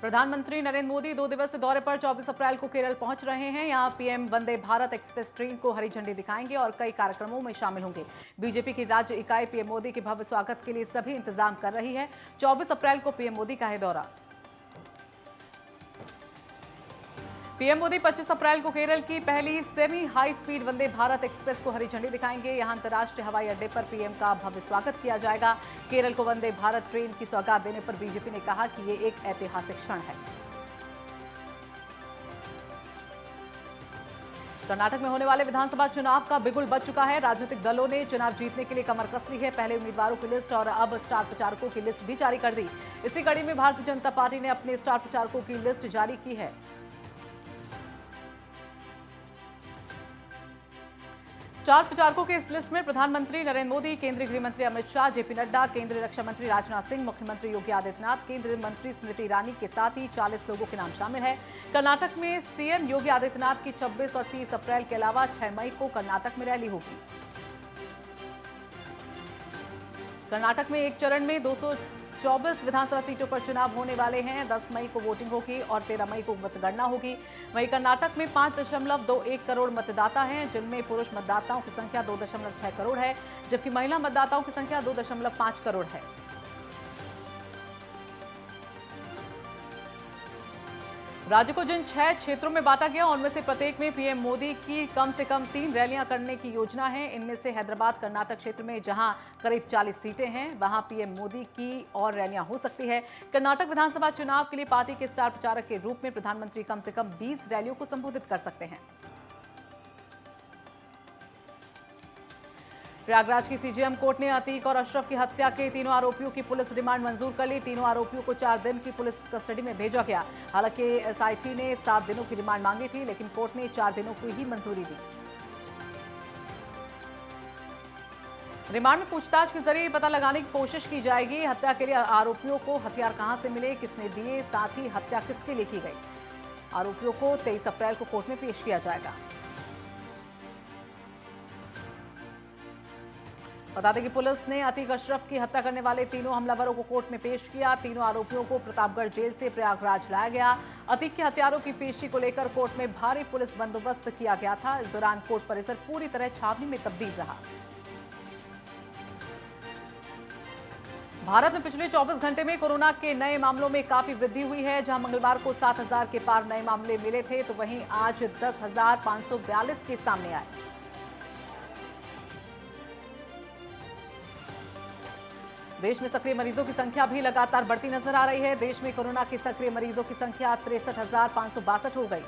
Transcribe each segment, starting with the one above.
प्रधानमंत्री नरेंद्र मोदी 2 दिवसीय दौरे पर 24 अप्रैल को केरल पहुंच रहे हैं। यहां PM Vande Bharat express train को हरी झंडी दिखाएंगे और कई कार्यक्रमों में शामिल होंगे। बीजेपी की राज्य इकाई पीएम मोदी के भव्य स्वागत के लिए सभी इंतजाम कर रही है। 24 अप्रैल को पीएम मोदी का है दौरा। पीएम मोदी 25 अप्रैल को केरल की पहली semi high speed Vande Bharat express को हरी झंडी दिखाएंगे। यहां अंतर्राष्ट्रीय हवाई अड्डे पर पीएम का भव्य स्वागत किया जाएगा। केरल को वंदे भारत ट्रेन की सौगात देने पर बीजेपी ने कहा कि ये एक ऐतिहासिक क्षण है। कर्नाटक में होने वाले विधानसभा चुनाव का बिगुल बज चुका है। राजनीतिक दलों ने चुनाव जीतने के लिए कमर कस ली है। पहले उम्मीदवारों की लिस्ट और अब स्टार प्रचारकों की लिस्ट भी जारी कर दी। इसी कड़ी में भारतीय जनता पार्टी ने अपने स्टार प्रचारकों की लिस्ट जारी की है। स्टार प्रचारकों की इस लिस्ट में प्रधानमंत्री नरेंद्र मोदी, केंद्रीय गृह मंत्री अमित शाह, जेपी नड्डा, केंद्रीय रक्षा मंत्री राजनाथ सिंह, मुख्यमंत्री योगी आदित्यनाथ, केंद्रीय मंत्री स्मृति ईरानी के साथ ही 40 लोगों के नाम शामिल है। कर्नाटक में सीएम योगी आदित्यनाथ की 26 और 30 अप्रैल के अलावा 6 मई को कर्नाटक में रैली होगी। कर्नाटक में एक चरण में 224 विधानसभा सीटों पर चुनाव होने वाले हैं। 10 मई को वोटिंग होगी और 13 मई को मतगणना होगी। वहीं कर्नाटक में 5.21 करोड़ मतदाता हैं, जिनमें पुरुष मतदाताओं की संख्या 2.6 करोड़ है, जबकि महिला मतदाताओं की संख्या 2.5 करोड़ है। राज्य को जिन 6 क्षेत्रों में बांटा गया, उनमें से प्रत्येक में पीएम मोदी की कम से कम 3 रैलियां करने की योजना है। इनमें से हैदराबाद कर्नाटक क्षेत्र में जहां करीब 40 सीटें हैं, वहां पीएम मोदी की और रैलियां हो सकती है। कर्नाटक विधानसभा चुनाव के लिए पार्टी के स्टार प्रचारक के रूप में प्रधानमंत्री कम से कम 20 रैलियों को संबोधित कर सकते हैं। प्रयागराज की सीजेएम कोर्ट ने अतीक और अशरफ की हत्या के तीनों आरोपियों की पुलिस रिमांड मंजूर कर ली। तीनों आरोपियों को 4 दिन की पुलिस कस्टडी में भेजा गया। हालांकि एसआईटी ने 7 दिनों की रिमांड मांगी थी, लेकिन कोर्ट ने 4 दिनों की ही मंजूरी दी। रिमांड में पूछताछ के जरिए पता लगाने की कोशिश की जाएगी हत्या के लिए आरोपियों को हथियार कहां से मिले, किसने दिए, साथ ही हत्या किसके लिए की गई। आरोपियों को 23 अप्रैल को कोर्ट में पेश किया जाएगा। बता दें कि पुलिस ने अतीक अशरफ की हत्या करने वाले तीनों हमलावरों को कोर्ट में पेश किया। तीनों आरोपियों को प्रतापगढ़ जेल से प्रयागराज लाया गया। अतीक के हत्यारों की पेशी को लेकर कोर्ट में भारी पुलिस बंदोबस्त किया गया था। इस दौरान कोर्ट परिसर पूरी तरह छावनी में तब्दील रहा। भारत में पिछले 24 घंटे में कोरोना के नए मामलों में काफी वृद्धि हुई है। जहां मंगलवार को 7,000 के पार नए मामले मिले थे, तो वहीं आज 10,542 केस सामने आए। देश में सक्रिय मरीजों की संख्या भी लगातार बढ़ती नजर आ रही है। देश में कोरोना के सक्रिय मरीजों की संख्या 63,562 हो गई।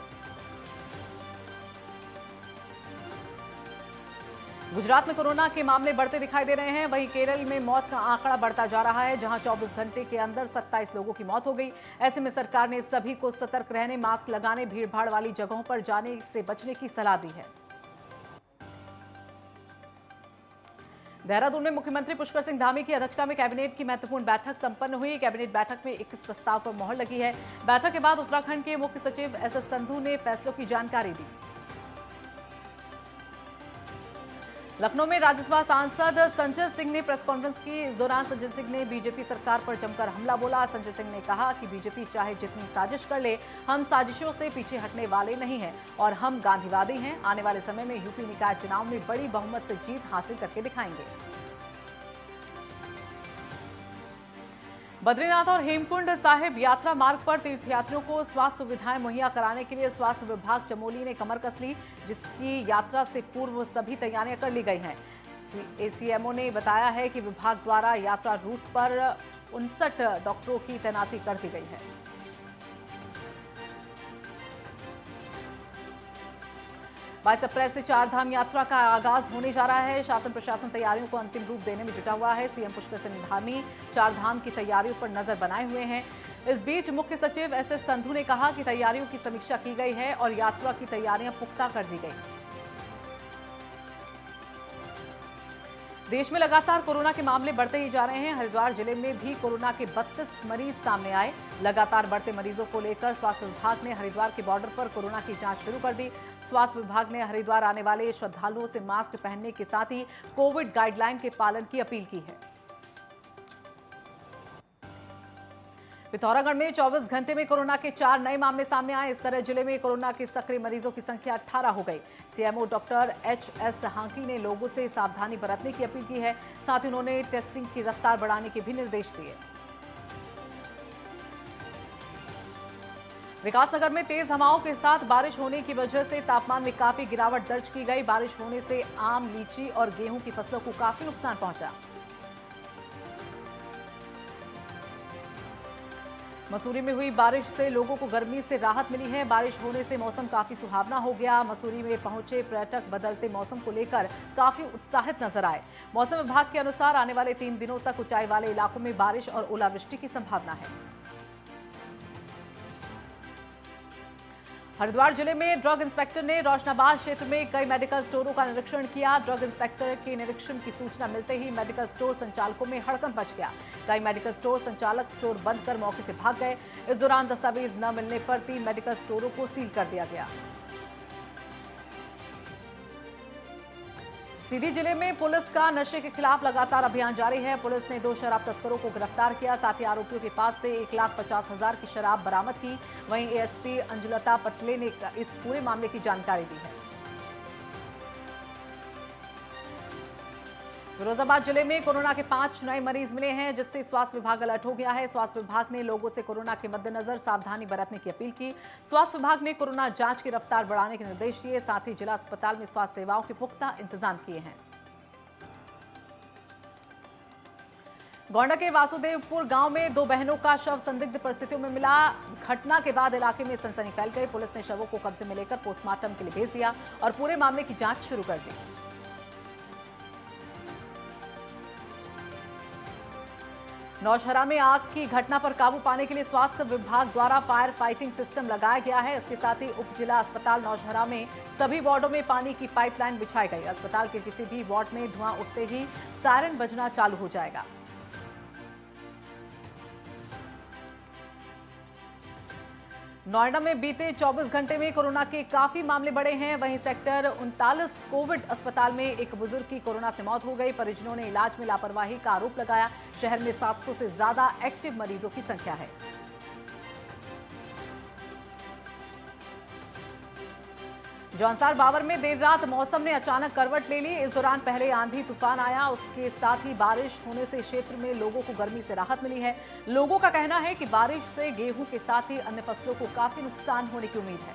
गुजरात में कोरोना के मामले बढ़ते दिखाई दे रहे हैं। वहीं केरल में मौत का आंकड़ा बढ़ता जा रहा है, जहां 24 घंटे के अंदर 27 लोगों की मौत हो गई। ऐसे में सरकार ने सभी को सतर्क रहने, मास्क लगाने, भीड़भाड़ वाली जगहों पर जाने से बचने की सलाह दी है। देहरादून में मुख्यमंत्री पुष्कर सिंह धामी की अध्यक्षता में कैबिनेट की महत्वपूर्ण बैठक संपन्न हुई। कैबिनेट बैठक में 21 प्रस्ताव पर मोहर लगी है। बैठक के बाद उत्तराखंड के मुख्य सचिव एसएस संधू ने फैसलों की जानकारी दी। लखनऊ में राज्यसभा सांसद संजय सिंह ने प्रेस कॉन्फ्रेंस की। इस दौरान संजय सिंह ने बीजेपी सरकार पर जमकर हमला बोला। संजय सिंह ने कहा कि बीजेपी चाहे जितनी साजिश कर ले, हम साजिशों से पीछे हटने वाले नहीं हैं और हम गांधीवादी हैं। आने वाले समय में यूपी निकाय चुनाव में बड़ी बहुमत से जीत हासिल करके दिखाएंगे। बद्रीनाथ और हेमकुंड साहिब यात्रा मार्ग पर तीर्थयात्रियों को स्वास्थ्य सुविधाएं मुहैया कराने के लिए स्वास्थ्य विभाग चमोली ने कमर कस ली, जिसकी यात्रा से पूर्व सभी तैयारियां कर ली गई हैं। एसीएमओ ने बताया है कि विभाग द्वारा यात्रा रूट पर 59 डॉक्टरों की तैनाती कर दी गई है। 22 अप्रैल से 4 धाम यात्रा का आगाज होने जा रहा है। शासन प्रशासन तैयारियों को अंतिम रूप देने में जुटा हुआ है। सीएम पुष्कर सिंह धामी 4 धाम की तैयारियों पर नजर बनाए हुए हैं। इस बीच मुख्य सचिव एसएस संधू ने कहा कि तैयारियों की समीक्षा की गई है और यात्रा की तैयारियां पुख्ता कर दी गई। देश में लगातार कोरोना के मामले बढ़ते ही जा रहे हैं। हरिद्वार जिले में भी कोरोना के 32 मरीज सामने आए। लगातार बढ़ते मरीजों को लेकर स्वास्थ्य विभाग ने हरिद्वार के बॉर्डर पर कोरोना की जांच शुरू कर दी। स्वास्थ्य विभाग ने हरिद्वार आने वाले श्रद्धालुओं से मास्क पहनने के साथ ही कोविड गाइडलाइन के पालन की अपील की है। पिथौरागढ़ में 24 घंटे में कोरोना के 4 नए मामले सामने आए। इस तरह जिले में कोरोना के सक्रिय मरीजों की संख्या 18 हो गई। सीएमओ डॉक्टर एचएस हांकी ने लोगों से सावधानी बरतने की अपील की है। साथ ही उन्होंने टेस्टिंग की रफ्तार बढ़ाने के भी निर्देश दिए। विकासनगर में तेज हवाओं के साथ बारिश होने की वजह से तापमान में काफी गिरावट दर्ज की गई। बारिश होने से आम, लीची और गेहूं की फसलों को काफी नुकसान पहुंचा। मसूरी में हुई बारिश से लोगों को गर्मी से राहत मिली है। बारिश होने से मौसम काफी सुहावना हो गया। मसूरी में पहुंचे पर्यटक बदलते मौसम को लेकर काफी उत्साहित नजर आए। मौसम विभाग के अनुसार आने वाले 3 दिनों तक ऊंचाई वाले इलाकों में बारिश और ओलावृष्टि की संभावना है। हरिद्वार जिले में ड्रग इंस्पेक्टर ने रोशनाबाद क्षेत्र में कई मेडिकल स्टोरों का निरीक्षण किया। ड्रग इंस्पेक्टर के निरीक्षण की सूचना मिलते ही मेडिकल स्टोर संचालकों में हड़कंप मच गया। कई मेडिकल स्टोर संचालक स्टोर बंद कर मौके से भाग गए। इस दौरान दस्तावेज न मिलने पर 3 मेडिकल स्टोरों को सील कर दिया गया। सीधी जिले में पुलिस का नशे के खिलाफ लगातार अभियान जारी है। पुलिस ने 2 शराब तस्करों को गिरफ्तार किया। साथ ही आरोपियों के पास से 1,50,000 की शराब बरामद की। वहीं एएसपी अंजुलता पटले ने इस पूरे मामले की जानकारी दी है। फिरोजाबाद जिले में कोरोना के 5 नए मरीज मिले हैं, जिससे स्वास्थ्य विभाग अलर्ट हो गया है। स्वास्थ्य विभाग ने लोगों से कोरोना के मद्देनजर सावधानी बरतने की अपील की। स्वास्थ्य विभाग ने कोरोना जांच की रफ्तार बढ़ाने के निर्देश दिए। साथ ही जिला अस्पताल में स्वास्थ्य सेवाओं के पुख्ता इंतजाम किए हैं। गोंडा के वासुदेवपुर गांव में 2 बहनों का शव संदिग्ध परिस्थितियों में मिला। घटना के बाद इलाके में सनसनी फैल गई। पुलिस ने शवों को कब्जे में लेकर पोस्टमार्टम के लिए भेज दिया और पूरे मामले की जांच शुरू कर दी। नौशहरा में आग की घटना पर काबू पाने के लिए स्वास्थ्य विभाग द्वारा फायर फाइटिंग सिस्टम लगाया गया है। इसके साथ ही उप जिला अस्पताल नौशहरा में सभी वार्डों में पानी की पाइपलाइन बिछाई गई। अस्पताल के किसी भी वार्ड में धुआं उठते ही सायरन बजना चालू हो जाएगा। नोएडा में बीते 24 घंटे में कोरोना के काफी मामले बढ़े हैं। वहीं सेक्टर 39 कोविड अस्पताल में एक बुजुर्ग की कोरोना से मौत हो गई। परिजनों ने इलाज में लापरवाही का आरोप लगाया। शहर में 700 से ज्यादा एक्टिव मरीजों की संख्या है। जौनसार बावर में देर रात मौसम ने अचानक करवट ले ली। इस दौरान पहले आंधी तूफान आया, उसके साथ ही बारिश होने से क्षेत्र में लोगों को गर्मी से राहत मिली है। लोगों का कहना है कि बारिश से गेहूं के साथ ही अन्य फसलों को काफी नुकसान होने की उम्मीद है।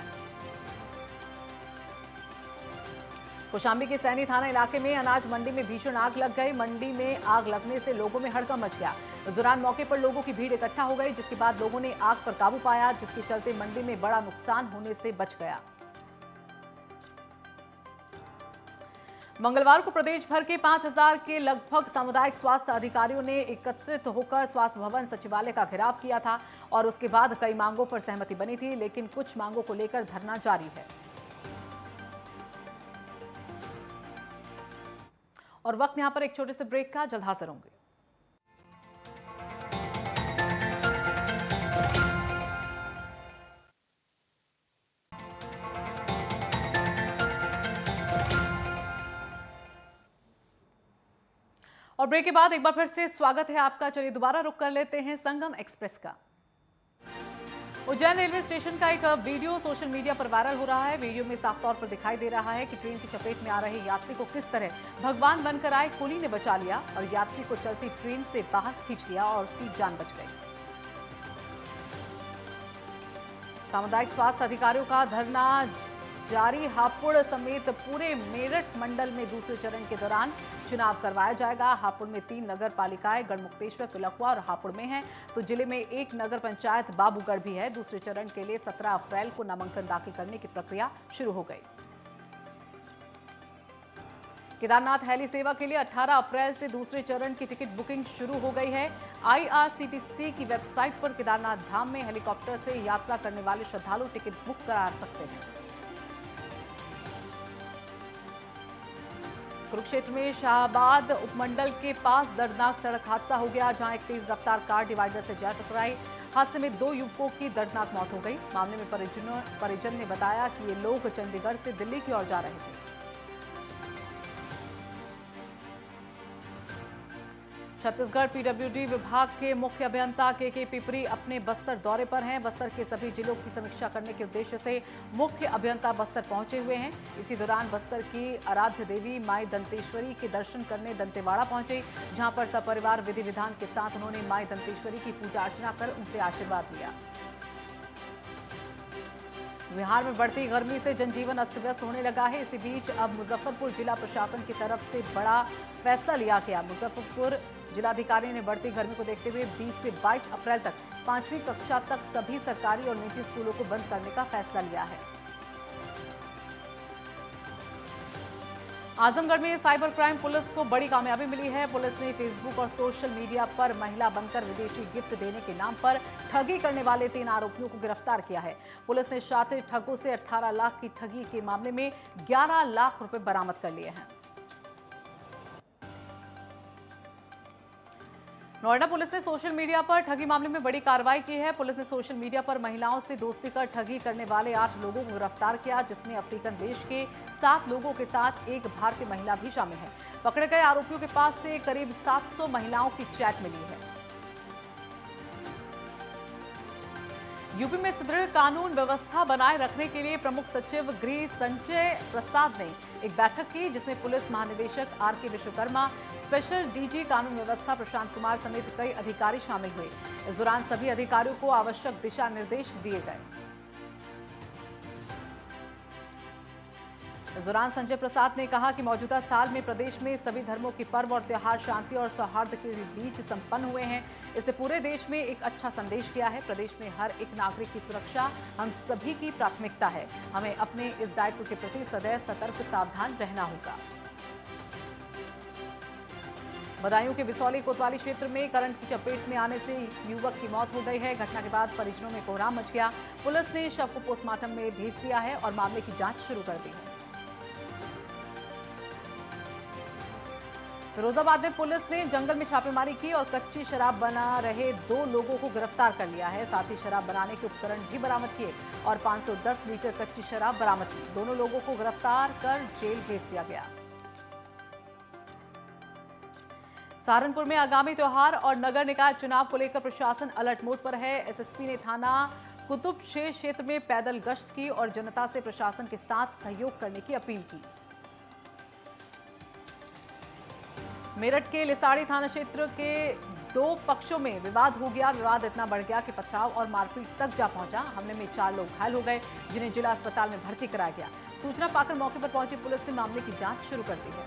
कौशाम्बी के सैनी थाना इलाके में अनाज मंडी में भीषण आग लग गई। मंडी में आग लगने से लोगों में हड़कंप मच गया। इस दौरान मौके पर लोगों की भीड़ इकट्ठा हो गई, जिसके बाद लोगों ने आग पर काबू पाया, जिसके चलते मंडी में बड़ा नुकसान होने से बच गया। मंगलवार को प्रदेश भर के 5,000 के लगभग सामुदायिक स्वास्थ्य अधिकारियों ने एकत्रित होकर स्वास्थ्य भवन सचिवालय का घेराव किया था और उसके बाद कई मांगों पर सहमति बनी थी, लेकिन कुछ मांगों को लेकर धरना जारी है। और वक्त यहां पर एक छोटे से ब्रेक का, जल्द हाजिर होंगे। और ब्रेक के बाद एक बार फिर से स्वागत है आपका। चलिए दोबारा रुक कर लेते हैं संगम एक्सप्रेस का। उज्जैन रेलवे स्टेशन का एक वीडियो सोशल मीडिया पर वायरल हो रहा है। वीडियो में साफ तौर पर दिखाई दे रहा है कि ट्रेन की चपेट में आ रहे यात्री को किस तरह भगवान बनकर आए कुली ने बचा लिया और यात्री को चलती ट्रेन से बाहर खींच लिया और उसकी जान बच गई। सामुदायिक स्वास्थ्य अधिकारियों का धरना जारी। हापुड़ समेत पूरे मेरठ मंडल में दूसरे चरण के दौरान चुनाव करवाया जाएगा। हापुड़ में 3 नगर पालिकाएं गढ़मुक्तेश्वर, पिलखुआ और हापुड़ में हैं, तो जिले में 1 नगर पंचायत बाबूगढ़ भी है। दूसरे चरण के लिए 17 अप्रैल को नामांकन दाखिल करने की प्रक्रिया शुरू हो गई। केदारनाथ हेली सेवा के लिए 18 अप्रैल से दूसरे चरण की टिकट बुकिंग शुरू हो गई है। IRCTC की वेबसाइट पर केदारनाथ धाम में हेलीकॉप्टर से यात्रा करने वाले श्रद्धालु टिकट बुक करा सकते हैं। कुरुक्षेत्र में शाहबाद उपमंडल के पास दर्दनाक सड़क हादसा हो गया, जहां एक तेज रफ्तार कार डिवाइडर से जा टकराई। हादसे में 2 युवकों की दर्दनाक मौत हो गई। मामले में परिजन ने बताया कि ये लोग चंडीगढ़ से दिल्ली की ओर जा रहे थे। छत्तीसगढ़ पीडब्ल्यूडी विभाग के मुख्य अभियंता के पिपरी अपने बस्तर दौरे पर हैं। बस्तर के सभी जिलों की समीक्षा करने के उद्देश्य से मुख्य अभियंता बस्तर पहुंचे हुए हैं। इसी दौरान बस्तर की आराध्य देवी माई दंतेश्वरी के दर्शन करने दंतेवाड़ा पहुंचे, जहां पर सपरिवार विधि विधान के साथ उन्होंने माई दंतेश्वरी की पूजा अर्चना कर उनसे आशीर्वाद लिया। बिहार में बढ़ती गर्मी से जनजीवन अस्त व्यस्त होने लगा है। इसी बीच अब मुजफ्फरपुर जिला प्रशासन की तरफ से बड़ा फैसला लिया गया। मुजफ्फरपुर जिलाधिकारी ने बढ़ती गर्मी को देखते हुए 20 से 22 अप्रैल तक 5वीं कक्षा तक सभी सरकारी और निजी स्कूलों को बंद करने का फैसला लिया है। आजमगढ़ में साइबर क्राइम पुलिस को बड़ी कामयाबी मिली है। पुलिस ने फेसबुक और सोशल मीडिया पर महिला बनकर विदेशी गिफ्ट देने के नाम पर ठगी करने वाले 3 आरोपियों को गिरफ्तार किया है। पुलिस ने शातिर ठगों से 18 लाख की ठगी के मामले में 11 लाख रुपए बरामद कर लिए हैं। नोएडा पुलिस ने सोशल मीडिया पर ठगी मामले में बड़ी कार्रवाई की है। पुलिस ने सोशल मीडिया पर महिलाओं से दोस्ती कर ठगी करने वाले 8 लोगों को गिरफ्तार किया, जिसमें अफ्रीकन देश के 7 लोगों के साथ एक भारतीय महिला भी शामिल है। पकड़े गए आरोपियों के पास से करीब 700 महिलाओं की चैट मिली है। यूपी में सुदृढ़ कानून व्यवस्था बनाए रखने के लिए प्रमुख सचिव गृह संजय प्रसाद ने एक बैठक की, जिसमें पुलिस महानिदेशक आर.के. विश्वकर्मा, स्पेशल डीजी कानून व्यवस्था प्रशांत कुमार समेत कई अधिकारी शामिल हुए। इस दौरान सभी अधिकारियों को आवश्यक दिशा निर्देश दिए गए। इस दौरान संजय प्रसाद ने कहा कि मौजूदा साल में प्रदेश में सभी धर्मों के पर्व और त्योहार शांति और सौहार्द के बीच संपन्न हुए हैं। इससे पूरे देश में एक अच्छा संदेश गया है। प्रदेश में हर एक नागरिक की सुरक्षा हम सभी की प्राथमिकता है। हमें अपने इस दायित्व के प्रति सदैव सतर्क सावधान रहना होगा। बदायूं के बिसौली कोतवाली क्षेत्र में करंट की चपेट में आने से युवक की मौत हो गई है। घटना के बाद परिजनों में कोहराम मच गया। पुलिस ने शव को पोस्टमार्टम में भेज दिया है और मामले की जांच शुरू कर दी है। फिरोजाबाद में पुलिस ने जंगल में छापेमारी की और कच्ची शराब बना रहे 2 लोगों को गिरफ्तार कर लिया है। साथ ही शराब बनाने के उपकरण भी बरामद किए और 510 लीटर कच्ची शराब बरामद की। दोनों लोगों को गिरफ्तार कर जेल भेज दिया गया। सहारनपुर में आगामी त्योहार और नगर निकाय चुनाव को लेकर प्रशासन अलर्ट मोड पर है। एसएसपी ने थाना कुतुबशेर क्षेत्र में पैदल गश्त की और जनता से प्रशासन के साथ सहयोग करने की अपील की। मेरठ के लिसाड़ी थाना क्षेत्र के 2 पक्षों में विवाद हो गया। विवाद इतना बढ़ गया कि पथराव और मारपीट तक जा पहुंचा। हमले में 4 लोग घायल हो गए, जिन्हें जिला अस्पताल में भर्ती कराया गया। सूचना पाकर मौके पर पहुंची पुलिस ने मामले की जांच शुरू कर दी है।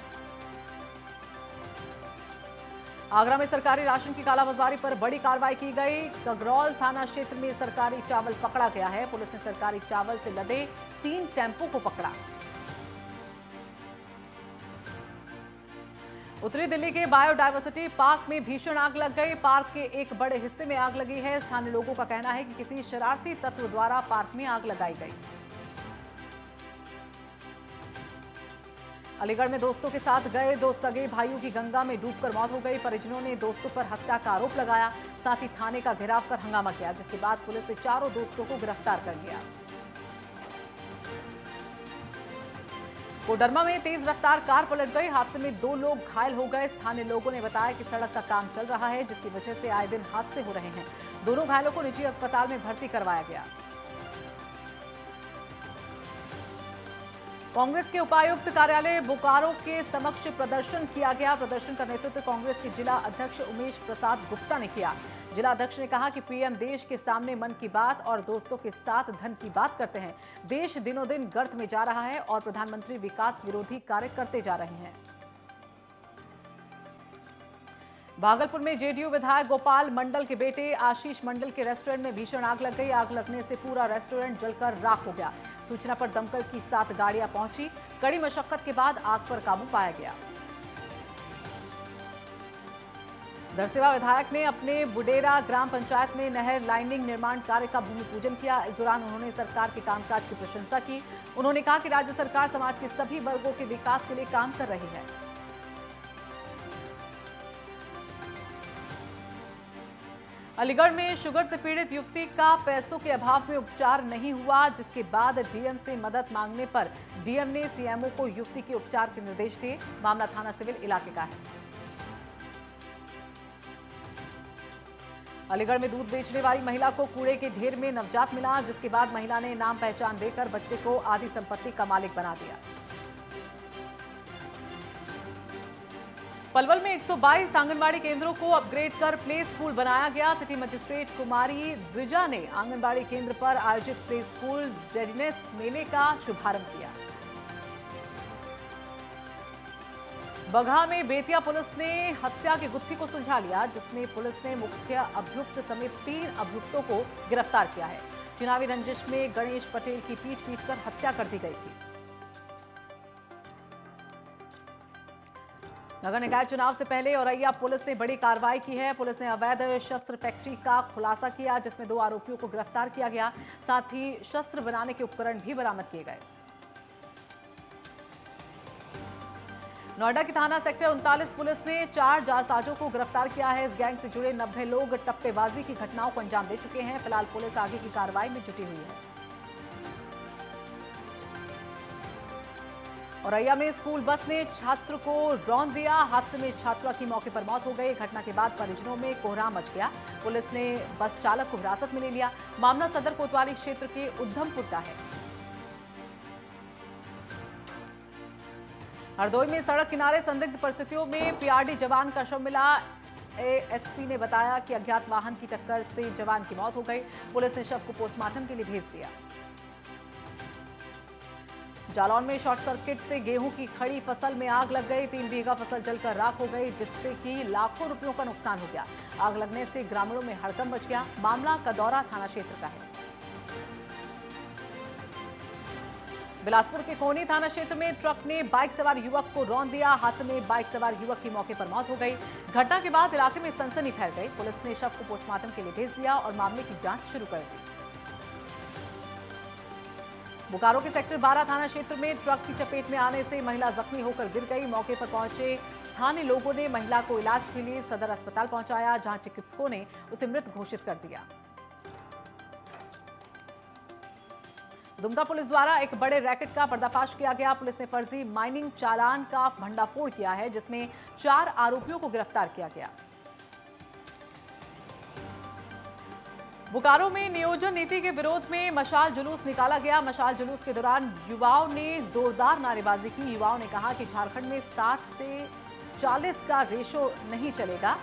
आगरा में सरकारी राशन की कालाबाजारी पर बड़ी कार्रवाई की गई। कगरौल थाना क्षेत्र में सरकारी चावल पकड़ा गया है। पुलिस ने सरकारी चावल से लदे 3 टेम्पो को पकड़ा। उत्तरी दिल्ली के बायोडायवर्सिटी पार्क में भीषण आग लग गई। पार्क के एक बड़े हिस्से में आग लगी है। स्थानीय लोगों का कहना है कि किसी शरारती तत्व द्वारा पार्क में आग लगाई गई। अलीगढ़ में दोस्तों के साथ गए 2 सगे भाइयों की गंगा में डूबकर मौत हो गई। परिजनों ने दोस्तों पर हत्या का आरोप लगाया, साथ ही थाने का घेराव कर हंगामा किया, जिसके बाद पुलिस ने चारों दोस्तों को गिरफ्तार कर लिया। कोडरमा में तेज रफ्तार कार पलट गई। हादसे में 2 लोग घायल हो गए। स्थानीय लोगों ने बताया कि सड़क का काम चल रहा है, जिसकी वजह से आए दिन हादसे हो रहे हैं। दोनों घायलों को निजी अस्पताल में भर्ती करवाया गया। कांग्रेस के उपायुक्त कार्यालय बोकारो के समक्ष प्रदर्शन किया गया। प्रदर्शन का नेतृत्व कांग्रेस के जिला अध्यक्ष उमेश प्रसाद गुप्ता ने किया। जिला अध्यक्ष ने कहा कि पीएम देश के सामने मन की बात और दोस्तों के साथ धन की बात करते हैं। देश दिनों दिन गर्त में जा रहा है और प्रधानमंत्री विकास विरोधी कार्य करते जा रहे हैं। भागलपुर में जेडीयू विधायक गोपाल मंडल के बेटे आशीष मंडल के रेस्टोरेंट में भीषण आग लग गई। आग लगने से पूरा रेस्टोरेंट जलकर राख हो गया। सूचना पर दमकल की 7 गाड़ियां पहुंची। कड़ी मशक्कत के बाद आग पर काबू पाया गया। दरसेवा विधायक ने अपने बुडेरा ग्राम पंचायत में नहर लाइनिंग निर्माण कार्य का भूमि पूजन किया। इस दौरान उन्होंने सरकार के कामकाज की प्रशंसा की। उन्होंने कहा कि राज्य सरकार समाज के सभी वर्गों के विकास के लिए काम कर रही है। अलीगढ़ में शुगर से पीड़ित युवती का पैसों के अभाव में उपचार नहीं हुआ, जिसके बाद डीएम से मदद मांगने पर डीएम ने सीएमओ को युवती के उपचार के निर्देश दिए। मामला थाना सिविल इलाके का है। अलीगढ़ में दूध बेचने वाली महिला को कूड़े के ढेर में नवजात मिला, जिसके बाद महिला ने नाम पहचान देकर बच्चे को आधी संपत्ति का मालिक बना दिया। पलवल में 122 आंगनबाड़ी केंद्रों को अपग्रेड कर प्ले स्कूल बनाया गया। सिटी मजिस्ट्रेट कुमारी द्विजा ने आंगनबाड़ी केंद्र पर आयोजित प्ले स्कूल रेडीनेस मेले का शुभारंभ किया। बगहा में बेतिया पुलिस ने हत्या की गुत्थी को सुलझा लिया, जिसमें पुलिस ने मुख्य अभियुक्त समेत 3 अभियुक्तों को गिरफ्तार किया है। चुनावी रंजिश में गणेश पटेल की पीट पीटकर हत्या कर दी गई थी। नगर निकाय चुनाव से पहले औरैया पुलिस ने बड़ी कार्रवाई की है। पुलिस ने अवैध शस्त्र फैक्ट्री का खुलासा किया, जिसमें 2 आरोपियों को गिरफ्तार किया गया। साथ ही शस्त्र बनाने के उपकरण भी बरामद किए गए। नोएडा की थाना सेक्टर 39 पुलिस ने 4 जालसाजों को गिरफ्तार किया है। इस गैंग से जुड़े 90 लोग टप्पेबाजी की घटनाओं को अंजाम दे चुके हैं। फिलहाल पुलिस आगे की कार्रवाई में जुटी हुई है। औरैया में स्कूल बस ने छात्र को रौंद दिया। हादसे में छात्रा की मौके पर मौत हो गई। घटना के बाद परिजनों में कोहराम मच गया। पुलिस ने बस चालक को हिरासत में ले लिया। मामला सदर कोतवाली क्षेत्र के उद्धमपुर का है। हरदोई में सड़क किनारे संदिग्ध परिस्थितियों में पीआरडी जवान का शव मिला। एएसपी ने बताया कि अज्ञात वाहन की टक्कर से जवान की मौत हो गई। पुलिस ने शव को पोस्टमार्टम के लिए भेज दिया। जालौन में शॉर्ट सर्किट से गेहूं की खड़ी फसल में आग लग गई। 3 बीघा फसल जलकर राख हो गई, जिससे कि लाखों रुपयों का नुकसान हो गया। आग लगने से ग्रामीणों में हड़कंप मच गया। मामला कदौरा थाना क्षेत्र का है। बिलासपुर के कोनी थाना क्षेत्र में ट्रक ने बाइक सवार युवक को रौंद दिया। हादसे में बाइक सवार युवक की मौके पर मौत हो गई। घटना के बाद इलाके में सनसनी फैल गई। पुलिस ने शव को पोस्टमार्टम के लिए भेज दिया और मामले की जांच शुरू कर दी। बोकारो के सेक्टर 12 थाना क्षेत्र में ट्रक की चपेट में आने से महिला जख्मी होकर गिर गई। मौके पर पहुंचे स्थानीय लोगों ने महिला को इलाज के लिए सदर अस्पताल पहुंचाया, जहां चिकित्सकों ने उसे मृत घोषित कर दिया। दुमका पुलिस द्वारा एक बड़े रैकेट का पर्दाफाश किया गया। पुलिस ने फर्जी माइनिंग चालान का भंडाफोड़ किया है, जिसमें 4 आरोपियों को गिरफ्तार किया गया। बोकारो में नियोजन नीति के विरोध में मशाल जुलूस निकाला गया। मशाल जुलूस के दौरान युवाओं ने जोरदार नारेबाजी की। युवाओं ने कहा कि झारखंड में 60 से 40 का रेशो नहीं चलेगा।